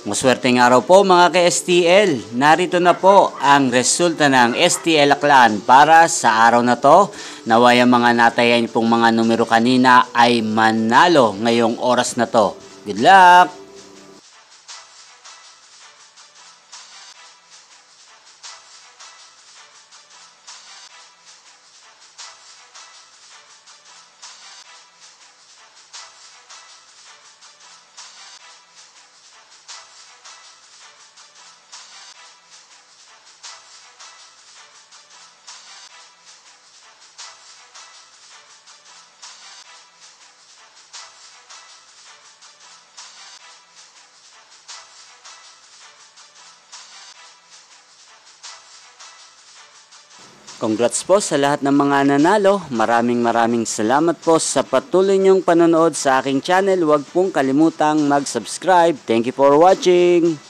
Maswerteng araw po mga ka-STL. Narito na po ang resulta ng STL Aklan para sa araw na to. Naway ang mga natayan pong mga numero kanina ay manalo ngayong oras na to. Good luck! Congrats po sa lahat ng mga nanalo. Maraming salamat po sa patuloy niyong panonood sa aking channel. Huwag pong kalimutang mag-subscribe. Thank you for watching.